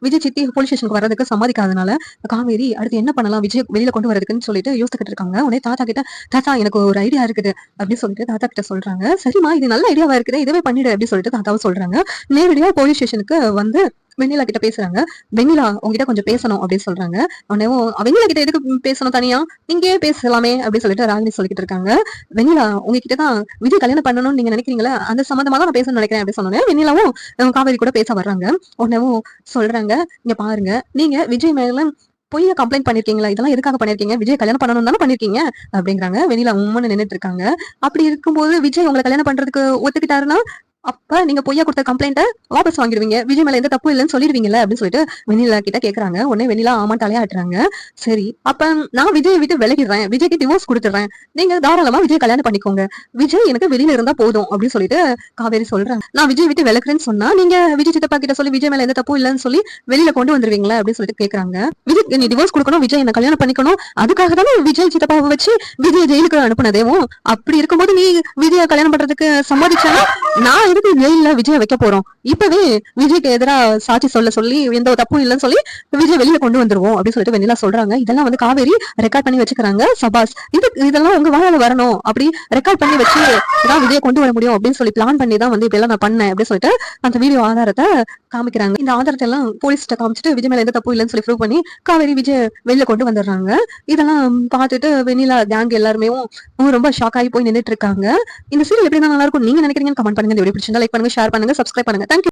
விஜய் சித்தி போலீஸ் ஸ்டேஷனுக்கு வரதுக்கு சம்மதிக்காதனால காவேரி அடுத்து என்ன பண்ணலாம் விஜய் வெளியில கொண்டு வரதுக்குன்னு சொல்லிட்டு யோசிச்சுக்கிட்டு இருக்காங்க. உடனே தாத்தா கிட்ட, தாத்தா எனக்கு ஒரு ஐடியா இருக்குது அப்படின்னு சொல்லிட்டு தாத்தா கிட்ட சொல்றாங்க. சரிம்மா இது நல்ல ஐடியாவா இருக்குது, இதுவே பண்ணிடு அப்படின்னு சொல்லிட்டு தாத்தாவும் சொல்றாங்க. நேரடியா போலீஸ் ஸ்டேஷனுக்கு வந்து வெண்ணிலா கிட்ட பேசுறாங்க. வெண்ணிலா உங்ககிட்ட கொஞ்சம் பேசணும் அப்படின்னு சொல்றாங்க. உடனே வெண்ணிலா கிட்ட எதுக்கு பேசணும் தனியா, இங்கே பேசலாமே அப்படின்னு சொல்லிட்டு ராகினி சொல்லிட்டு இருக்காங்க. வெண்ணிலா உங்ககிட்ட தான் விஜய் கல்யாணம் பண்ணணும்னு நீங்க நினைக்கிறீங்களா, அந்த சம்பந்தமா தான் நான் பேசணும்னு நினைக்கிறேன் அப்படின்னு சொன்னேன். வெண்ணிலாவும் காவேரி கூட பேச வர்றாங்க. உடனே சொல்றாங்க, இங்க பாருங்க நீங்க விஜய் மேல பொய்யா கம்ப்ளைண்ட் பண்ணிருக்கீங்களா, இதெல்லாம் எதுக்காக பண்ணிருக்கீங்க, விஜய் கல்யாணம் பண்ணணும் தானே பண்ணிருக்கீங்க அப்படிங்கிறாங்க. வெண்ணிலா உம்முன்னு நின்னுட்டு இருக்காங்க. அப்படி இருக்கும்போது விஜய் உங்களை கல்யாணம் பண்றதுக்கு ஒத்துக்கிட்டாருன்னா அப்ப நீங்க பொய்யா கொடுத்த கம்ப்ளைண்ட்ட வாபஸ் வாங்கிடுவீங்க, விஜய் மேல எந்த தப்பு இல்லைன்னு சொல்லிடுவீங்கல்ல அப்படின்னு சொல்லிட்டு வெண்ணிலா கிட்ட கேக்குறாங்க. உடனே வெண்ணிலா ஆமா தலையாட்டுறாங்க. சரி அப்ப நான் விஜய் விட்டு விலகிடுறேன், விஜய்க்கு டிவோர்ஸ் கொடுத்துடுறேன், நீங்க தாராளமா விஜய் கல்யாணம் பண்ணிக்கோங்க, விஜய் எனக்கு வெளியில இருந்தா போதும் அப்படின்னு சொல்லிட்டு காவேரி சொல்றாங்க. நான் விஜய் விட்டு விலகுறேன்னு சொன்னா நீங்க விஜய் சித்தப்பா கிட்ட சொல்லி விஜய் மேல எந்த தப்பும் இல்லைன்னு சொல்லி வெளியில கொண்டு வந்துருவீங்களா அப்படின்னு சொல்லிட்டு கேக்குறாங்க. விஜய் நீ டிவோர்ஸ் கொடுக்கணும், விஜய் என்ன கல்யாணம் பண்ணிக்கணும், அதுக்காக தானே விஜய் சித்தப்பாவை வச்சு விஜய் ஜெயிலுக்கு அனுப்புனதேவும். அப்படி இருக்கும்போது நீ விஜய கல்யாணம் பண்றதுக்கு சம்மதிச்சா நான் எதுக்கு ஜெயில விஜய வைக்க போறோம், இப்பவே விஜய்க்கு எதிரா சாட்சி சொல்லி எந்த தப்பும் இல்லைன்னு சொல்லி விஜய் வெளியில கொண்டு வந்துருவோம் அப்படின்னு சொல்லிட்டு வெண்ணிலா சொல்றாங்க. இதெல்லாம் வந்து காவேரி ரெக்கார்ட் பண்ணி வச்சுக்கிறாங்க. சபாஸ் இதெல்லாம் உங்க வாயால வரணும், அப்படி ரெக்கார்ட் பண்ணி வச்சு தான் விஜய் கொண்டு வர முடியும் அப்படின்னு சொல்லி பிளான் பண்ணி தான் வந்து இப்படி எல்லாம் நான் பண்ணேன் அப்படின்னு சொல்லிட்டு அந்த வீடியோ ஆதாரத்தை காமிக்கிறாங்க. இந்த ஆதாரத்தை எல்லாம் போலீஸ்கிட்ட காமிச்சிட்டு விஜய் மேல எந்த தப்பு இல்லைன்னு சொல்லி ப்ரூவ் பண்ணி காவேரி விஜய் வெளியில கொண்டு வந்துடுறாங்க. இதெல்லாம் பார்த்துட்டு வெண்ணிலா கேங் எல்லாருமே ரொம்ப ஷாக் ஆகி போய் நின்றுட்டு இருக்காங்க. இந்த சீரியல் எப்படி நல்லா இருக்கும் நீங்க நினைக்கிறீங்கன்னு கமெண்ட் பண்ணுங்க. இந்த வீடியோ பிடிச்சிருந்தா லைக் பண்ணுங்க, ஷேர் பண்ணுங்க, சப்ஸ்கிரைப் பண்ணுங்க. தேங்க்யூ.